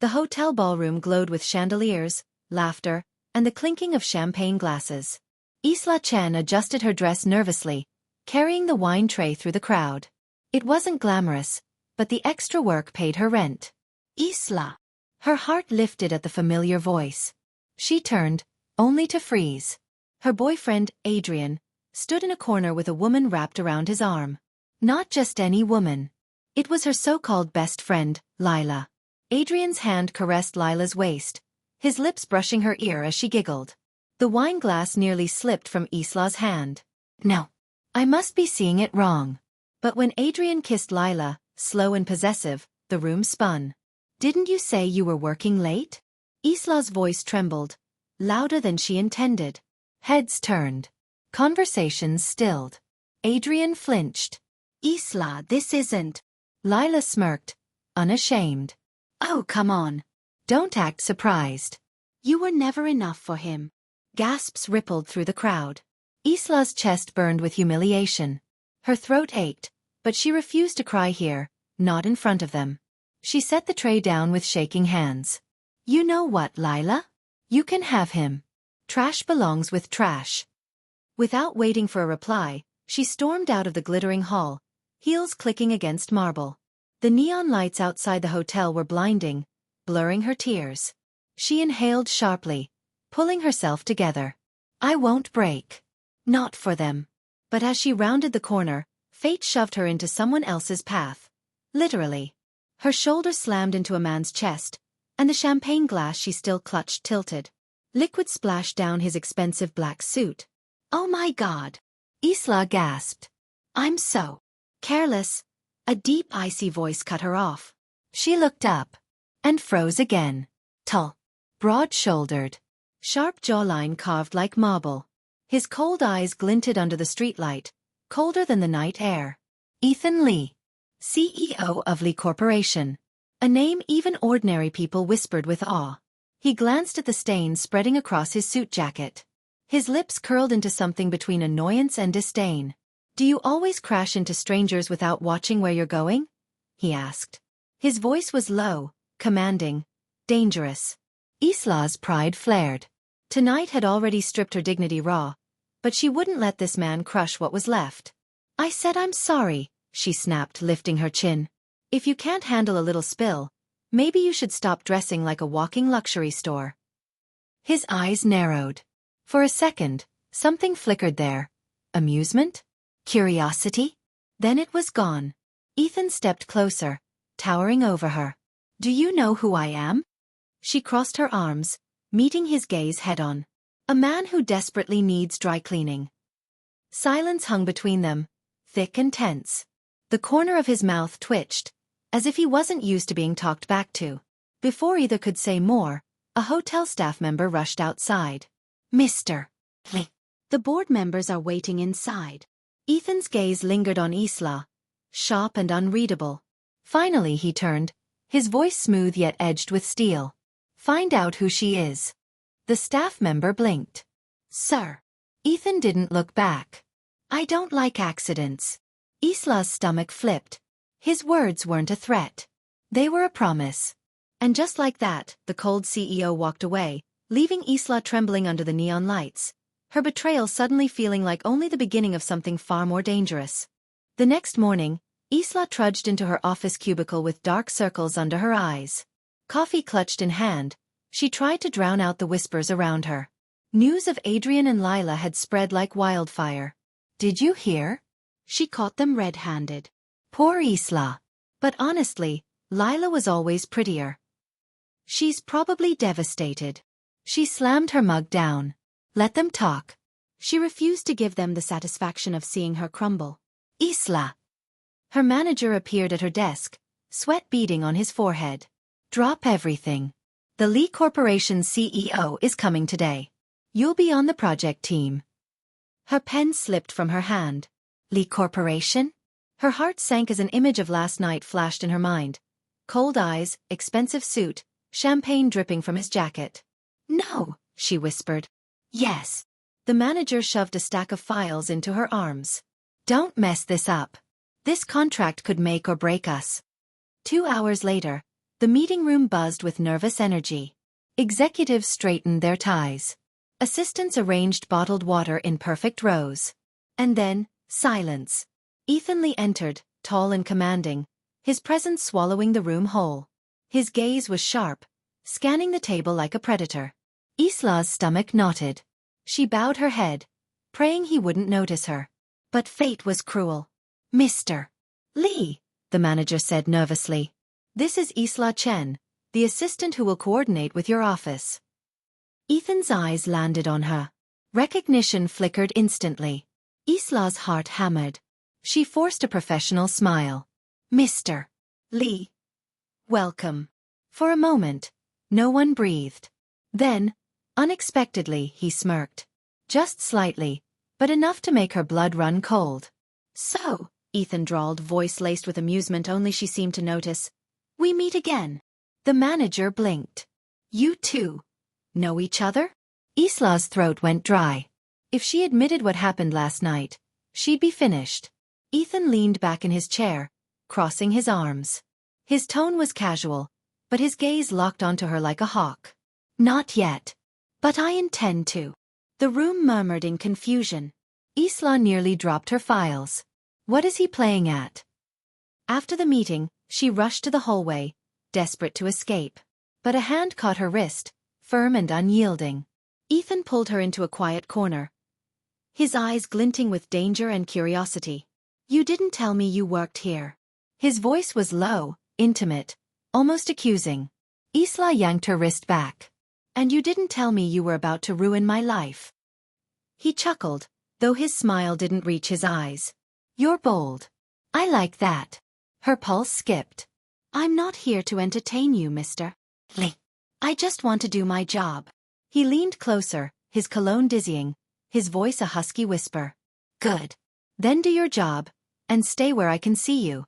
The hotel ballroom glowed with chandeliers, laughter, and the clinking of champagne glasses. Isla Chen adjusted her dress nervously, carrying the wine tray through the crowd. It wasn't glamorous, but the extra work paid her rent. Isla. Her heart lifted at the familiar voice. She turned, only to freeze. Her boyfriend, Adrian, stood in a corner with a woman wrapped around his arm. Not just any woman. It was her so-called best friend, Lila. Adrian's hand caressed Lila's waist, his lips brushing her ear as she giggled. The wine glass nearly slipped from Isla's hand. No. I must be seeing it wrong. But when Adrian kissed Lila, slow and possessive, the room spun. Didn't you say you were working late? Isla's voice trembled, louder than she intended. Heads turned. Conversations stilled. Adrian flinched. Isla, this isn't. Lila smirked, unashamed. Oh, come on. Don't act surprised. You were never enough for him. Gasps rippled through the crowd. Isla's chest burned with humiliation. Her throat ached, but she refused to cry here, not in front of them. She set the tray down with shaking hands. You know what, Lila? You can have him. Trash belongs with trash. Without waiting for a reply, she stormed out of the glittering hall, heels clicking against marble. The neon lights outside the hotel were blinding, blurring her tears. She inhaled sharply, pulling herself together. I won't break. Not for them. But as she rounded the corner, fate shoved her into someone else's path. Literally. Her shoulder slammed into a man's chest, and the champagne glass she still clutched tilted. Liquid splashed down his expensive black suit. Oh my God! Isla gasped. I'm so careless. A deep icy voice cut her off. She looked up. And froze again. Tall. Broad-shouldered. Sharp jawline carved like marble. His cold eyes glinted under the streetlight, colder than the night air. Ethan Lee. CEO of Lee Corporation. A name even ordinary people whispered with awe. He glanced at the stains spreading across his suit jacket. His lips curled into something between annoyance and disdain. Do you always crash into strangers without watching where you're going? He asked. His voice was low, commanding, dangerous. Isla's pride flared. Tonight had already stripped her dignity raw, but she wouldn't let this man crush what was left. I said I'm sorry, she snapped, lifting her chin. If you can't handle a little spill, maybe you should stop dressing like a walking luxury store. His eyes narrowed. For a second, something flickered there. Amusement? Curiosity? Then it was gone. Ethan stepped closer, towering over her. Do you know who I am? She crossed her arms, meeting his gaze head-on. A man who desperately needs dry cleaning. Silence hung between them, thick and tense. The corner of his mouth twitched, as if he wasn't used to being talked back to. Before either could say more, a hotel staff member rushed outside. Mr. Lee. The board members are waiting inside. Ethan's gaze lingered on Isla, sharp and unreadable. Finally he turned, his voice smooth yet edged with steel. Find out who she is. The staff member blinked. Sir. Ethan didn't look back. I don't like accidents. Isla's stomach flipped. His words weren't a threat. They were a promise. And just like that, the cold CEO walked away, leaving Isla trembling under the neon lights, her betrayal suddenly feeling like only the beginning of something far more dangerous. The next morning, Isla trudged into her office cubicle with dark circles under her eyes. Coffee clutched in hand, she tried to drown out the whispers around her. News of Adrian and Lila had spread like wildfire. Did you hear? She caught them red-handed. Poor Isla. But honestly, Lila was always prettier. She's probably devastated. She slammed her mug down. Let them talk. She refused to give them the satisfaction of seeing her crumble. Isla. Her manager appeared at her desk, sweat beading on his forehead. Drop everything. The Lee Corporation's CEO is coming today. You'll be on the project team. Her pen slipped from her hand. Lee Corporation? Her heart sank as an image of last night flashed in her mind. Cold eyes, expensive suit, champagne dripping from his jacket. No, she whispered. Yes. The manager shoved a stack of files into her arms. Don't mess this up. This contract could make or break us. 2 hours later, The meeting room buzzed with nervous energy. Executives straightened their ties. Assistants arranged bottled water in perfect rows. And then, silence. Ethan Lee entered, tall and commanding, his presence swallowing the room whole. His gaze was sharp, scanning the table like a predator. Isla's stomach knotted. She bowed her head, praying he wouldn't notice her. But fate was cruel. "Mr. Lee," the manager said nervously. "This is Isla Chen, the assistant who will coordinate with your office." Ethan's eyes landed on her. Recognition flickered instantly. Isla's heart hammered. She forced a professional smile. "Mr. Lee. Welcome." For a moment, no one breathed. Then, unexpectedly, he smirked. Just slightly, but enough to make her blood run cold. "So," Ethan drawled, voice laced with amusement only she seemed to notice, "we meet again." The manager blinked. "You two know each other?" Isla's throat went dry. If she admitted what happened last night, she'd be finished. Ethan leaned back in his chair, crossing his arms. His tone was casual, but his gaze locked onto her like a hawk. "Not yet. But I intend to." The room murmured in confusion. Isla nearly dropped her files. What is he playing at? After the meeting, she rushed to the hallway, desperate to escape. But a hand caught her wrist, firm and unyielding. Ethan pulled her into a quiet corner, his eyes glinting with danger and curiosity. "You didn't tell me you worked here." His voice was low, intimate, almost accusing. Isla yanked her wrist back. "And you didn't tell me you were about to ruin my life." He chuckled, though his smile didn't reach his eyes. "You're bold. I like that." Her pulse skipped. "I'm not here to entertain you, Mr. Lee. I just want to do my job." He leaned closer, his cologne dizzying, his voice a husky whisper. "Good. Then do your job, and stay where I can see you."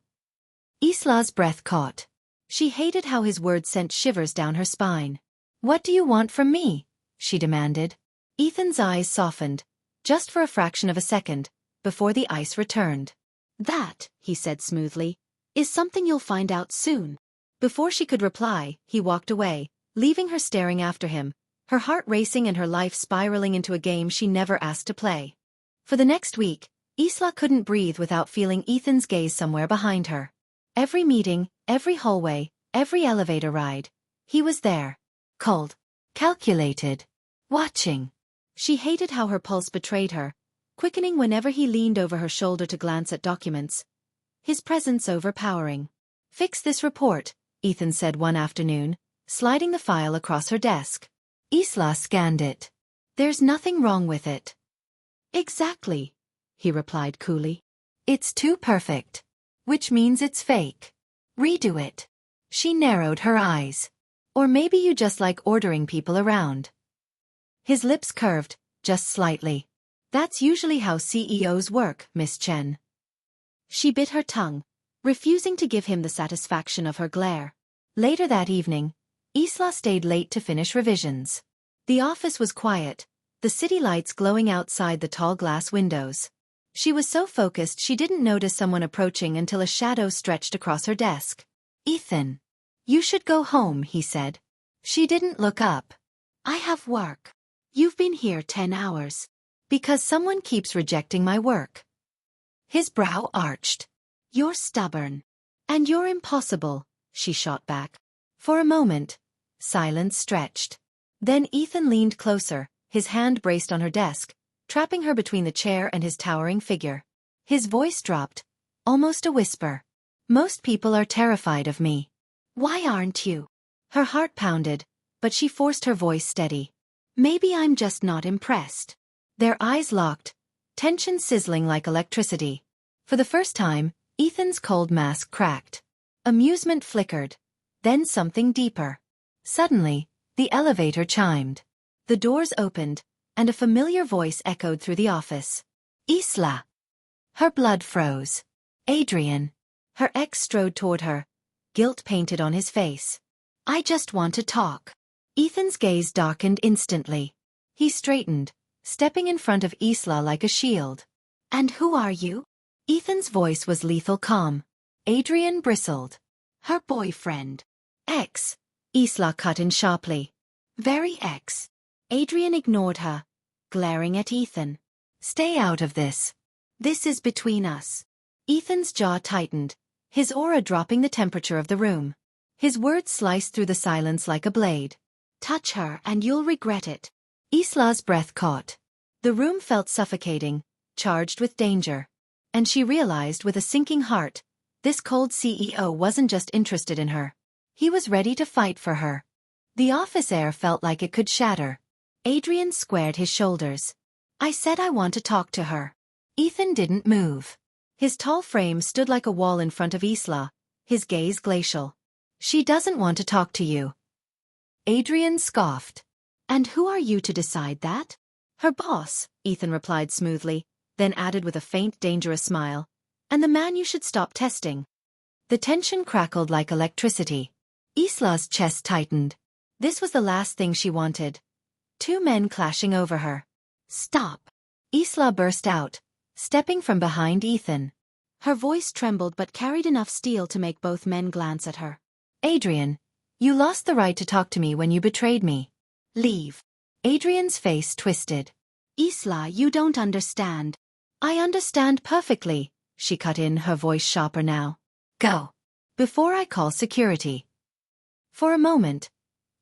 Isla's breath caught. She hated how his words sent shivers down her spine. "What do you want from me?" she demanded. Ethan's eyes softened, just for a fraction of a second, before the ice returned. "That," he said smoothly, "is something you'll find out soon." Before she could reply, he walked away, leaving her staring after him, her heart racing and her life spiraling into a game she never asked to play. For the next week, Isla couldn't breathe without feeling Ethan's gaze somewhere behind her. Every meeting, every hallway, every elevator ride, he was there. Cold, calculated, watching. She hated how her pulse betrayed her, quickening whenever he leaned over her shoulder to glance at documents, his presence overpowering. "Fix this report," Ethan said one afternoon, sliding the file across her desk. Isla scanned it. "There's nothing wrong with it." "Exactly," he replied coolly. "It's too perfect. Which means it's fake. Redo it." She narrowed her eyes. "Or maybe you just like ordering people around." His lips curved, just slightly. "That's usually how CEOs work, Miss Chen." She bit her tongue, refusing to give him the satisfaction of her glare. Later that evening, Isla stayed late to finish revisions. The office was quiet, the city lights glowing outside the tall glass windows. She was so focused she didn't notice someone approaching until a shadow stretched across her desk. "Ethan, you should go home," he said. She didn't look up. "I have work." "You've been here 10 hours. Because someone keeps rejecting my work." His brow arched. "You're stubborn. And you're impossible," she shot back. For a moment, silence stretched. Then Ethan leaned closer, his hand braced on her desk, trapping her between the chair and his towering figure. His voice dropped, almost a whisper. "Most people are terrified of me. Why aren't you?" Her heart pounded, but she forced her voice steady. "Maybe I'm just not impressed." Their eyes locked, tension sizzling like electricity. For the first time, Ethan's cold mask cracked. Amusement flickered, then something deeper. Suddenly, the elevator chimed. The doors opened, and a familiar voice echoed through the office. "Isla." Her blood froze. "Adrian." Her ex strode toward her, guilt painted on his face. "I just want to talk." Ethan's gaze darkened instantly. He straightened, stepping in front of Isla like a shield. "And who are you?" Ethan's voice was lethal calm. Adrian bristled. "Her boyfriend." Ex, Isla cut in sharply. Very ex. Adrian ignored her, glaring at Ethan. Stay out of this. This is between us. Ethan's jaw tightened, his aura dropping the temperature of the room. His words sliced through the silence like a blade. Touch her and you'll regret it. Isla's breath caught. The room felt suffocating, charged with danger. And she realized with a sinking heart, this cold CEO wasn't just interested in her. He was ready to fight for her. The office air felt like it could shatter. Adrian squared his shoulders. I said I want to talk to her. Ethan didn't move. His tall frame stood like a wall in front of Isla, his gaze glacial. She doesn't want to talk to you. Adrian scoffed. And who are you to decide that? Her boss, Ethan replied smoothly, then added with a faint, dangerous smile. And the man you should stop testing. The tension crackled like electricity. Isla's chest tightened. This was the last thing she wanted. Two men clashing over her. Stop. Isla burst out, stepping from behind Ethan. Her voice trembled but carried enough steel to make both men glance at her. Adrian, you lost the right to talk to me when you betrayed me. Leave. Adrian's face twisted. Isla, you don't understand. I understand perfectly, she cut in, her voice sharper now. Go. Before I call security. For a moment,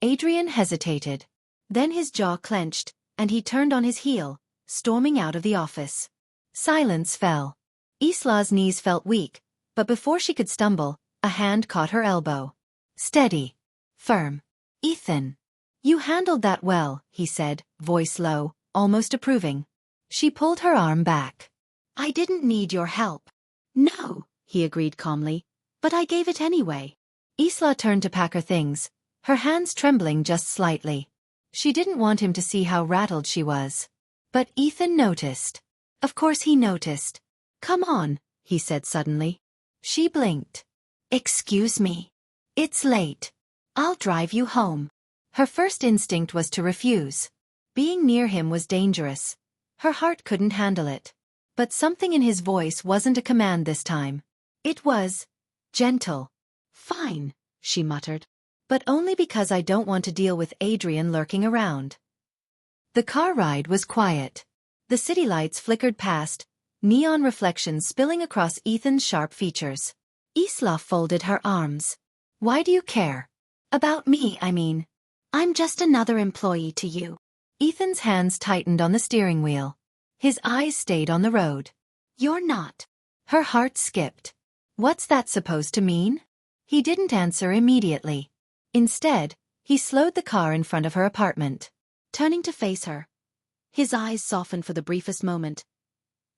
Adrian hesitated. Then his jaw clenched, and he turned on his heel, storming out of the office. Silence fell. Isla's knees felt weak, but before she could stumble, a hand caught her elbow. Steady. Firm. Ethan. You handled that well, he said, voice low, almost approving. She pulled her arm back. I didn't need your help. No, he agreed calmly, but I gave it anyway. Isla turned to pack her things, her hands trembling just slightly. She didn't want him to see how rattled she was. But Ethan noticed. Of course he noticed. Come on, he said suddenly. She blinked. Excuse me. It's late. I'll drive you home. Her first instinct was to refuse. Being near him was dangerous. Her heart couldn't handle it. But something in his voice wasn't a command this time. It was gentle. Fine, she muttered. But only because I don't want to deal with Adrian lurking around. The car ride was quiet. The city lights flickered past, neon reflections spilling across Ethan's sharp features. Isla folded her arms. Why do you care? About me, I mean. I'm just another employee to you. Ethan's hands tightened on the steering wheel. His eyes stayed on the road. You're not. Her heart skipped. What's that supposed to mean? He didn't answer immediately. Instead, he slowed the car in front of her apartment. Turning to face her. His eyes softened for the briefest moment.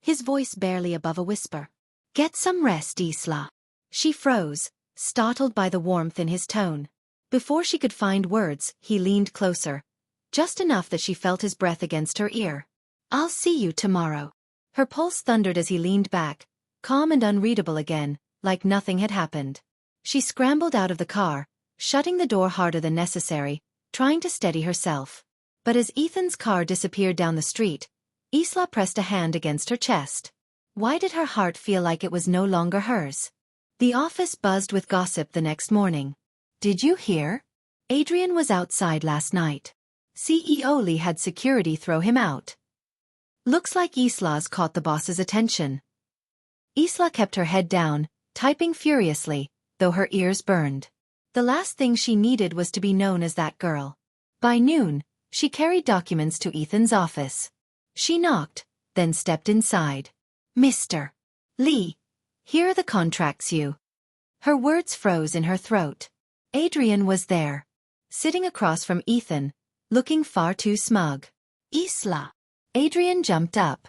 His voice barely above a whisper. Get some rest, Isla. She froze, startled by the warmth in his tone. Before she could find words, he leaned closer. Just enough that she felt his breath against her ear. I'll see you tomorrow. Her pulse thundered as he leaned back, calm and unreadable again, like nothing had happened. She scrambled out of the car, shutting the door harder than necessary, trying to steady herself. But as Ethan's car disappeared down the street, Isla pressed a hand against her chest. Why did her heart feel like it was no longer hers? The office buzzed with gossip the next morning. Did you hear? Adrian was outside last night. CEO Lee had security throw him out. Looks like Isla's caught the boss's attention. Isla kept her head down, typing furiously, though her ears burned. The last thing she needed was to be known as that girl. By noon, she carried documents to Ethan's office. She knocked, then stepped inside. Mr. Lee, here are the contracts you. Her words froze in her throat. Adrian was there. Sitting across from Ethan, looking far too smug. Isla. Adrian jumped up.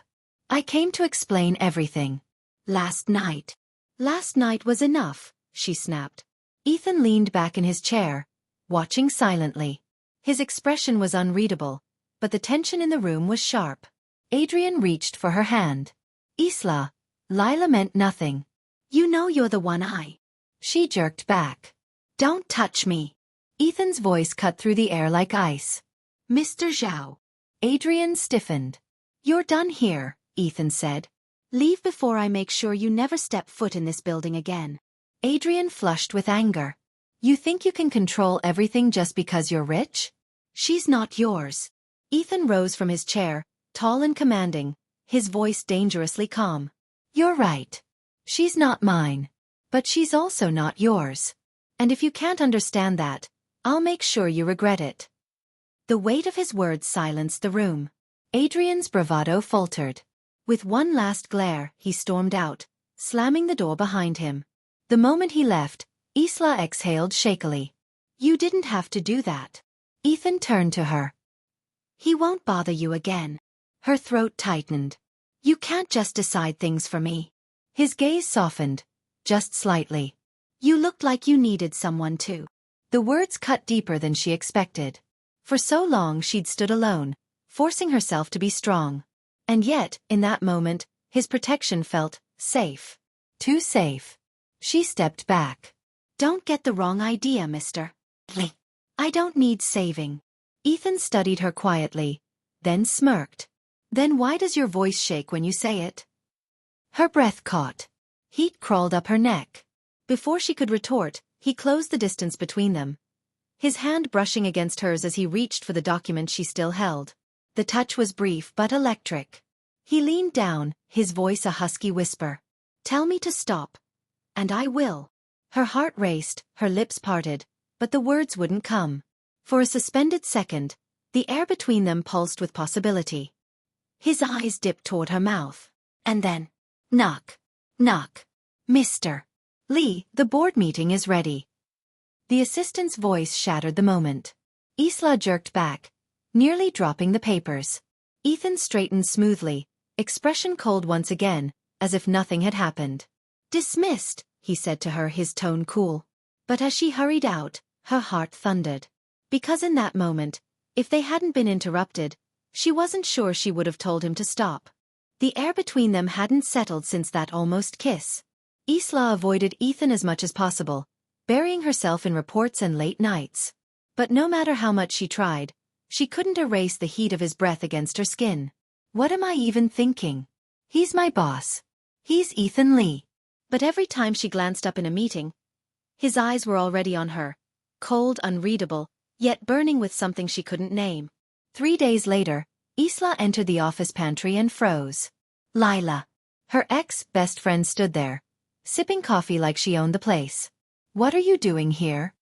I came to explain everything. Last night. Last night was enough, she snapped. Ethan leaned back in his chair, watching silently. His expression was unreadable, but the tension in the room was sharp. Adrian reached for her hand. Isla, Lila meant nothing. You know you're the one I. She jerked back. Don't touch me. Ethan's voice cut through the air like ice. Mr. Zhao. Adrian stiffened. You're done here, Ethan said. Leave before I make sure you never step foot in this building again. Adrian flushed with anger. You think you can control everything just because you're rich? She's not yours. Ethan rose from his chair, tall and commanding, his voice dangerously calm. You're right. She's not mine. But she's also not yours. And if you can't understand that, I'll make sure you regret it. The weight of his words silenced the room. Adrian's bravado faltered. With one last glare, he stormed out, slamming the door behind him. The moment he left, Isla exhaled shakily. You didn't have to do that. Ethan turned to her. He won't bother you again. Her throat tightened. You can't just decide things for me. His gaze softened, just slightly. You looked like you needed someone too. The words cut deeper than she expected. For so long she'd stood alone, forcing herself to be strong. And yet, in that moment, his protection felt safe. Too safe. She stepped back. Don't get the wrong idea, Mr. Lee. I don't need saving. Ethan studied her quietly, then smirked. Then why does your voice shake when you say it? Her breath caught. Heat crawled up her neck. Before she could retort, he closed the distance between them, his hand brushing against hers as he reached for the document she still held. The touch was brief but electric. He leaned down, his voice a husky whisper. Tell me to stop. And I will. Her heart raced, her lips parted, but the words wouldn't come. For a suspended second, the air between them pulsed with possibility. His eyes dipped toward her mouth. And then, knock. Knock. Mr. Lee, the board meeting is ready. The assistant's voice shattered the moment. Isla jerked back, nearly dropping the papers. Ethan straightened smoothly, expression cold once again, as if nothing had happened. Dismissed, he said to her, his tone cool. But as she hurried out, her heart thundered. Because in that moment, if they hadn't been interrupted, she wasn't sure she would have told him to stop. The air between them hadn't settled since that almost kiss. Isla avoided Ethan as much as possible, burying herself in reports and late nights. But no matter how much she tried, she couldn't erase the heat of his breath against her skin. What am I even thinking? He's my boss. He's Ethan Lee. But every time she glanced up in a meeting, his eyes were already on her, cold, unreadable, yet burning with something she couldn't name. 3 days later, Isla entered the office pantry and froze. Lila. Her ex-best friend stood there, sipping coffee like she owned the place. What are you doing here?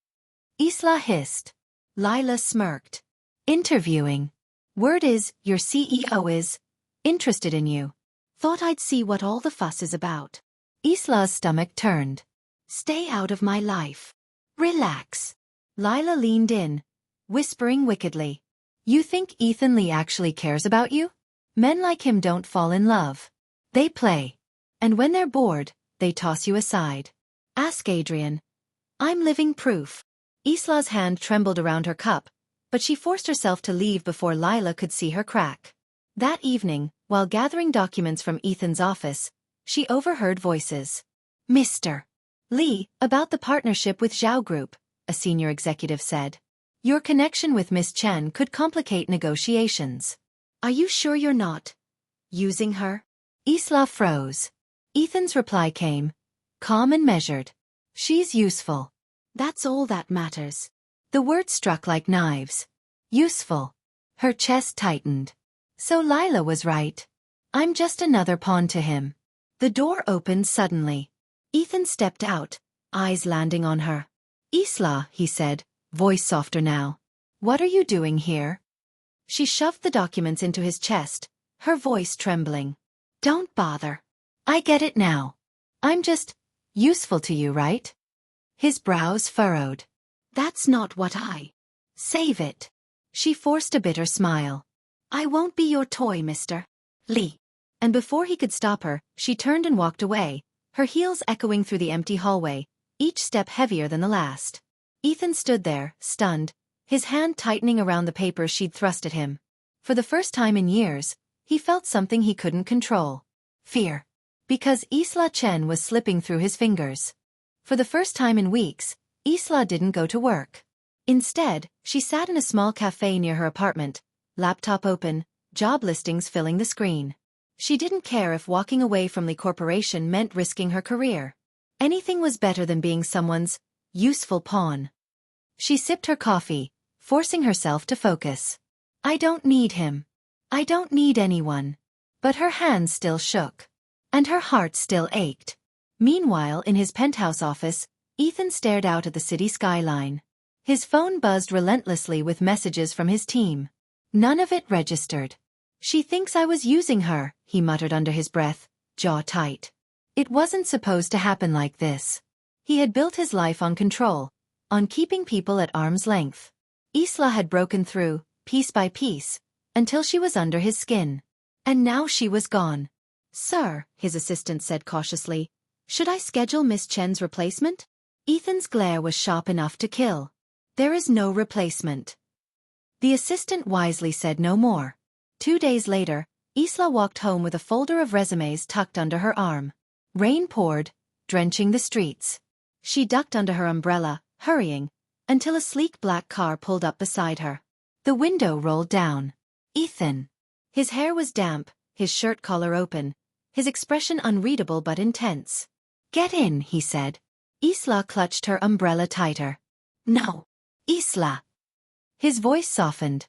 Isla hissed. Lila smirked. Interviewing. Word is, your CEO is interested in you. Thought I'd see what all the fuss is about. Isla's stomach turned. Stay out of my life. Relax. Lila leaned in, whispering wickedly. You think Ethan Lee actually cares about you? Men like him don't fall in love. They play. And when they're bored, they toss you aside. Ask Adrian. I'm living proof. Isla's hand trembled around her cup, but she forced herself to leave before Lila could see her crack. That evening, while gathering documents from Ethan's office, she overheard voices. Mr. Lee, about the partnership with Zhao Group, a senior executive said. Your connection with Miss Chen could complicate negotiations. Are you sure you're not using her? Isla froze. Ethan's reply came, calm and measured. She's useful. That's all that matters. The words struck like knives. Useful. Her chest tightened. So Lila was right. I'm just another pawn to him. The door opened suddenly. Ethan stepped out, eyes landing on her. Isla, he said, voice softer now. What are you doing here? She shoved the documents into his chest, her voice trembling. Don't bother. I get it now. I'm just useful to you, right? His brows furrowed. That's not what I. Save it. She forced a bitter smile. I won't be your toy, Mr. Lee. And before he could stop her, she turned and walked away, her heels echoing through the empty hallway, each step heavier than the last. Ethan stood there, stunned, his hand tightening around the papers she'd thrust at him. For the first time in years, he felt something he couldn't control. Fear. Because Isla Chen was slipping through his fingers. For the first time in weeks, Isla didn't go to work. Instead, she sat in a small cafe near her apartment, laptop open, job listings filling the screen. She didn't care if walking away from Lee Corporation meant risking her career. Anything was better than being someone's useful pawn. She sipped her coffee, forcing herself to focus. I don't need him. I don't need anyone. But her hands still shook. And her heart still ached. Meanwhile, in his penthouse office, Ethan stared out at the city skyline. His phone buzzed relentlessly with messages from his team. None of it registered. She thinks I was using her, he muttered under his breath, jaw tight. It wasn't supposed to happen like this. He had built his life on control, on keeping people at arm's length. Isla had broken through, piece by piece, until she was under his skin. And now she was gone. Sir, his assistant said cautiously, should I schedule Miss Chen's replacement? Ethan's glare was sharp enough to kill. There is no replacement. The assistant wisely said no more. 2 days later, Isla walked home with a folder of resumes tucked under her arm. Rain poured, drenching the streets. She ducked under her umbrella, hurrying, until a sleek black car pulled up beside her. The window rolled down. Ethan. His hair was damp, his shirt collar open, his expression unreadable but intense. Get in, he said. Isla clutched her umbrella tighter. No. Isla. His voice softened.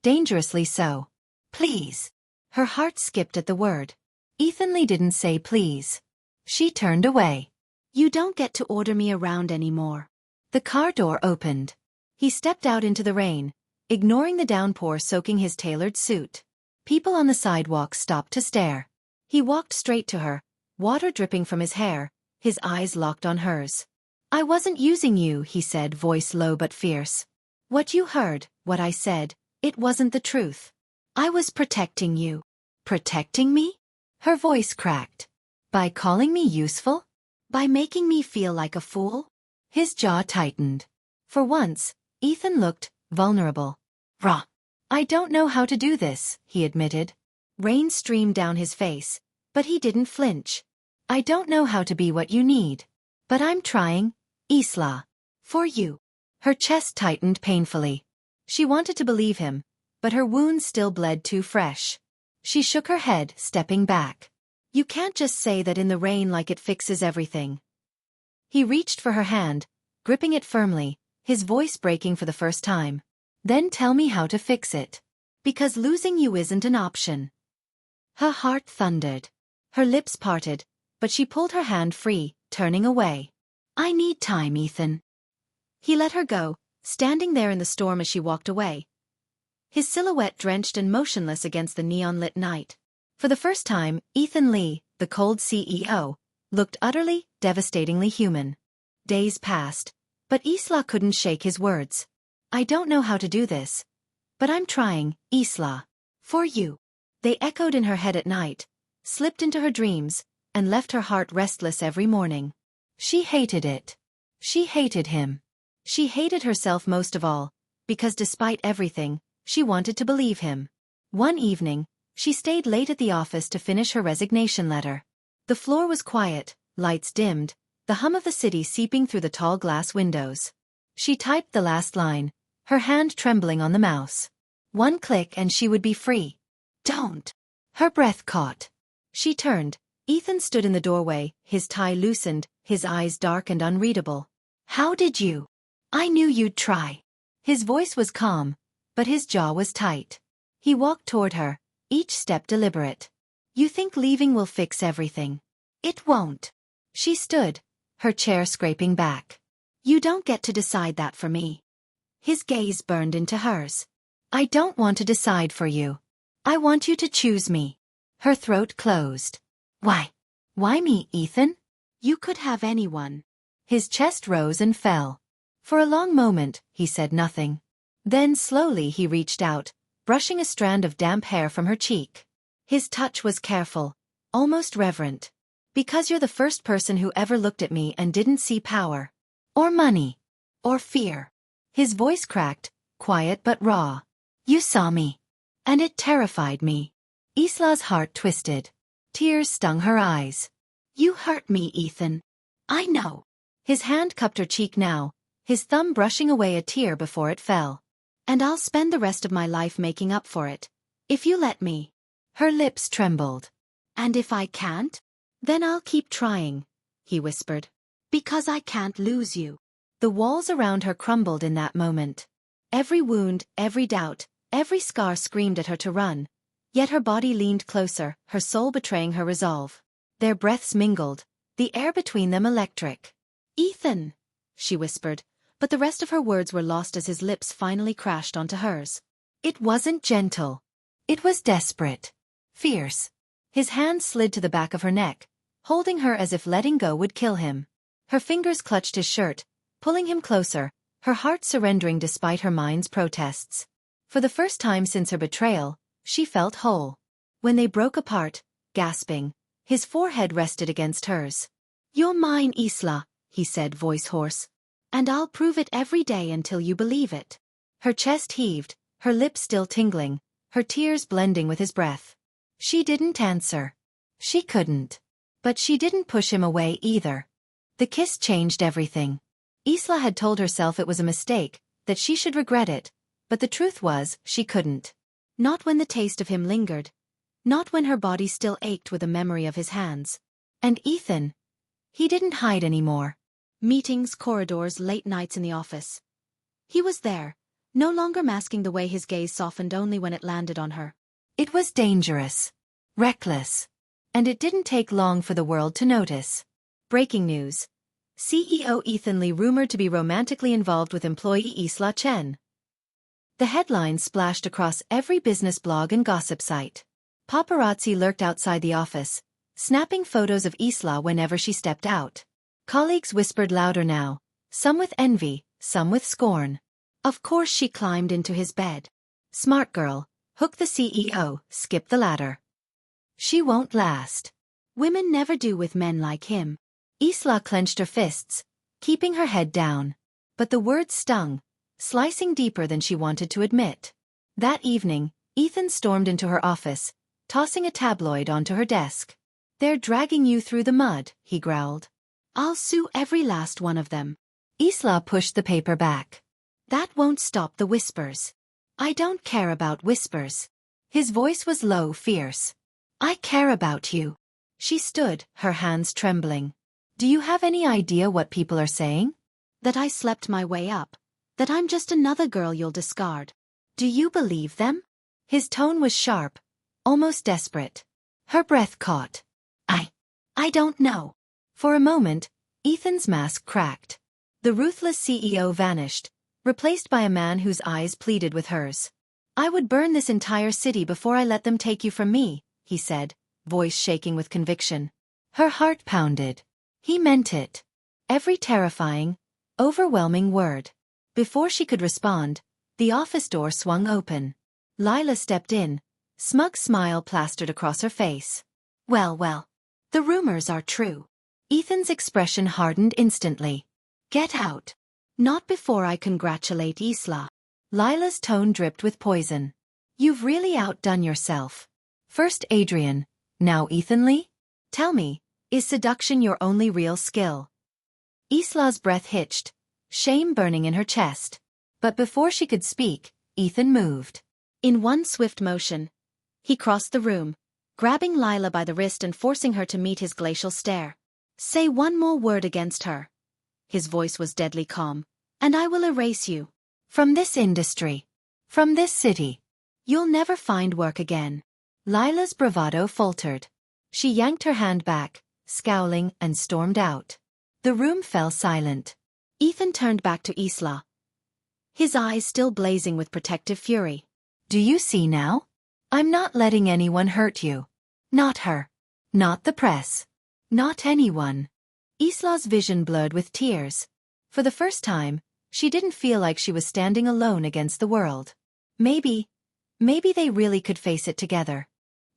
Dangerously so. Please. Her heart skipped at the word. Ethan Lee didn't say please. She turned away. You don't get to order me around anymore. The car door opened. He stepped out into the rain, ignoring the downpour soaking his tailored suit. People on the sidewalk stopped to stare. He walked straight to her, water dripping from his hair, his eyes locked on hers. I wasn't using you, he said, voice low but fierce. What you heard, what I said, it wasn't the truth. I was protecting you. Protecting me? Her voice cracked. By calling me useful? By making me feel like a fool? His jaw tightened. For once, Ethan looked vulnerable. Raw. I don't know how to do this, he admitted. Rain streamed down his face, but he didn't flinch. I don't know how to be what you need. But I'm trying, Isla. For you. Her chest tightened painfully. She wanted to believe him, but her wounds still bled too fresh. She shook her head, stepping back. You can't just say that in the rain like it fixes everything. He reached for her hand, gripping it firmly, his voice breaking for the first time. Then tell me how to fix it. Because losing you isn't an option. Her heart thundered. Her lips parted, but she pulled her hand free, turning away. I need time, Ethan. He let her go, standing there in the storm as she walked away. His silhouette drenched and motionless against the neon-lit night. For the first time, Ethan Lee, the cold CEO, looked utterly, devastatingly human. Days passed, but Isla couldn't shake his words. I don't know how to do this. But I'm trying, Isla. For you. They echoed in her head at night, slipped into her dreams, and left her heart restless every morning. She hated it. She hated him. She hated herself most of all, because despite everything, she wanted to believe him. One evening, she stayed late at the office to finish her resignation letter. The floor was quiet, lights dimmed, the hum of the city seeping through the tall glass windows. She typed the last line, her hand trembling on the mouse. One click and she would be free. Don't. Her breath caught. She turned. Ethan stood in the doorway, his tie loosened, his eyes dark and unreadable. How did you? I knew you'd try. His voice was calm, but his jaw was tight. He walked toward her, each step deliberate. You think leaving will fix everything. It won't. She stood, her chair scraping back. You don't get to decide that for me. His gaze burned into hers. I don't want to decide for you. I want you to choose me. Her throat closed. Why? Why me, Ethan? You could have anyone. His chest rose and fell. For a long moment, he said nothing. Then slowly he reached out, brushing a strand of damp hair from her cheek. His touch was careful, almost reverent. Because you're the first person who ever looked at me and didn't see power. Or money. Or fear. His voice cracked, quiet but raw. You saw me. And it terrified me. Isla's heart twisted. Tears stung her eyes. You hurt me, Ethan. I know. His hand cupped her cheek now, his thumb brushing away a tear before it fell. And I'll spend the rest of my life making up for it. If you let me. Her lips trembled. And if I can't? Then I'll keep trying, he whispered. Because I can't lose you. The walls around her crumbled in that moment. Every wound, every doubt, every scar screamed at her to run. Yet her body leaned closer, her soul betraying her resolve. Their breaths mingled, the air between them electric. "Ethan," she whispered, but the rest of her words were lost as his lips finally crashed onto hers. It wasn't gentle. It was desperate. Fierce. His hand slid to the back of her neck, holding her as if letting go would kill him. Her fingers clutched his shirt, pulling him closer, her heart surrendering despite her mind's protests. For the first time since her betrayal, she felt whole. When they broke apart, gasping, his forehead rested against hers. "You're mine, Isla," he said, voice hoarse. "And I'll prove it every day until you believe it." Her chest heaved, her lips still tingling, her tears blending with his breath. She didn't answer. She couldn't. But she didn't push him away either. The kiss changed everything. Isla had told herself it was a mistake, that she should regret it, but the truth was, she couldn't. Not when the taste of him lingered. Not when her body still ached with the memory of his hands. And Ethan? He didn't hide anymore. Meetings, corridors, late nights in the office. He was there, no longer masking the way his gaze softened only when it landed on her. It was dangerous. Reckless. And it didn't take long for the world to notice. Breaking news. CEO Ethan Lee rumored to be romantically involved with employee Isla Chen. The headlines splashed across every business blog and gossip site. Paparazzi lurked outside the office, snapping photos of Isla whenever she stepped out. Colleagues whispered louder now, some with envy, some with scorn. Of course she climbed into his bed. Smart girl, hook the CEO, skip the ladder. She won't last. Women never do with men like him. Isla clenched her fists, keeping her head down. But the words stung, slicing deeper than she wanted to admit. That evening, Ethan stormed into her office, tossing a tabloid onto her desk. "They're dragging you through the mud," he growled. "I'll sue every last one of them." Isla pushed the paper back. "That won't stop the whispers." "I don't care about whispers." His voice was low, fierce. "I care about you." She stood, her hands trembling. "Do you have any idea what people are saying?" "That I slept my way up. That I'm just another girl you'll discard." "Do you believe them?" His tone was sharp, almost desperate. Her breath caught. I don't know." For a moment, Ethan's mask cracked. The ruthless CEO vanished, replaced by a man whose eyes pleaded with hers. "I would burn this entire city before I let them take you from me," he said, voice shaking with conviction. Her heart pounded. He meant it. Every terrifying, overwhelming word. Before she could respond, the office door swung open. Lila stepped in, smug smile plastered across her face. Well, the rumors are true." Ethan's expression hardened instantly. "Get out." "Not before I congratulate Isla." Lila's tone dripped with poison. "You've really outdone yourself. First Adrian, now Ethan Lee? Tell me, is seduction your only real skill?" Isla's breath hitched, shame burning in her chest. But before she could speak, Ethan moved. In one swift motion, he crossed the room, grabbing Lila by the wrist and forcing her to meet his glacial stare. "Say one more word against her." His voice was deadly calm. "And I will erase you. From this industry. From this city. You'll never find work again." Lila's bravado faltered. She yanked her hand back, scowling, and stormed out. The room fell silent. Ethan turned back to Isla, his eyes still blazing with protective fury. "Do you see now? I'm not letting anyone hurt you. Not her. Not the press. Not anyone." Isla's vision blurred with tears. For the first time, she didn't feel like she was standing alone against the world. Maybe they really could face it together.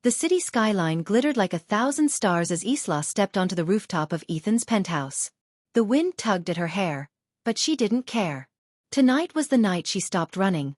The city skyline glittered like 1,000 stars as Isla stepped onto the rooftop of Ethan's penthouse. The wind tugged at her hair, but she didn't care. Tonight was the night she stopped running.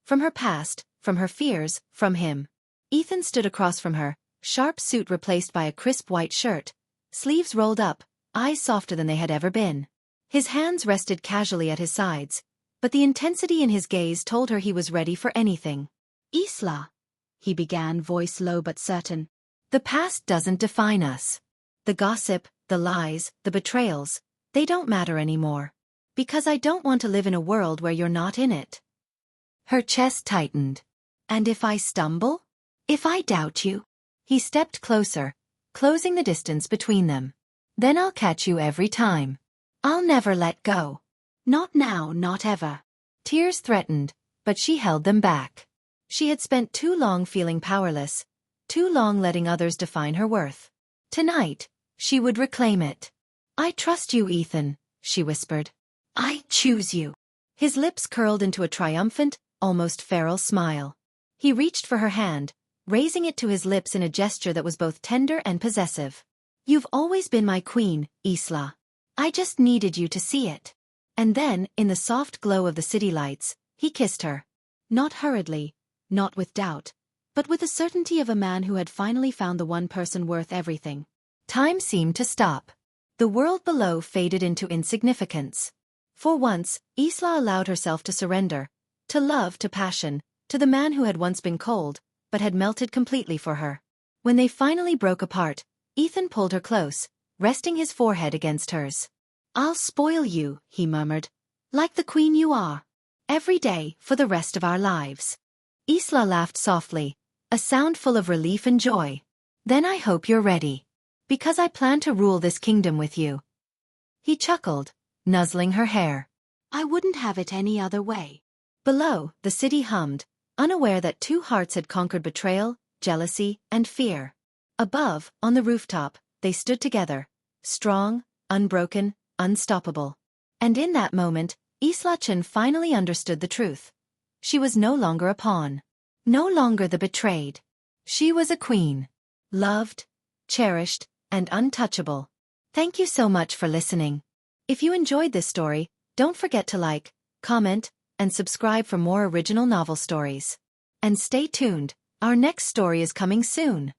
From her past, from her fears, from him. Ethan stood across from her, sharp suit replaced by a crisp white shirt, sleeves rolled up, eyes softer than they had ever been. His hands rested casually at his sides, but the intensity in his gaze told her he was ready for anything. "Isla," he began, voice low but certain. "The past doesn't define us. The gossip, the lies, the betrayals, they don't matter anymore. Because I don't want to live in a world where you're not in it. Her chest tightened. And if I stumble? If I doubt you? He stepped closer, closing the distance between them. Then I'll catch you every time. I'll never let go. Not now, not ever. Tears threatened, but she held them back. She had spent too long feeling powerless, too long letting others define her worth. Tonight, she would reclaim it. I trust you, Ethan, she whispered. I choose you. His lips curled into a triumphant, almost feral smile. He reached for her hand, raising it to his lips in a gesture that was both tender and possessive. You've always been my queen, Isla. I just needed you to see it. And then, in the soft glow of the city lights, he kissed her. Not hurriedly, not with doubt, but with the certainty of a man who had finally found the one person worth everything. Time seemed to stop. The world below faded into insignificance. For once, Isla allowed herself to surrender, to love, to passion, to the man who had once been cold, but had melted completely for her. When they finally broke apart, Ethan pulled her close, resting his forehead against hers. I'll spoil you, he murmured, like the queen you are. Every day, for the rest of our lives. Isla laughed softly, a sound full of relief and joy. Then I hope you're ready. Because I plan to rule this kingdom with you. He chuckled, nuzzling her hair. I wouldn't have it any other way. Below, the city hummed, unaware that two hearts had conquered betrayal, jealousy, and fear. Above, on the rooftop, they stood together, strong, unbroken, unstoppable. And in that moment, Isla Chen finally understood the truth. She was no longer a pawn. No longer the betrayed. She was a queen. Loved, cherished, and untouchable. Thank you so much for listening. If you enjoyed this story, don't forget to like, comment, and subscribe for more original novel stories. And stay tuned, our next story is coming soon.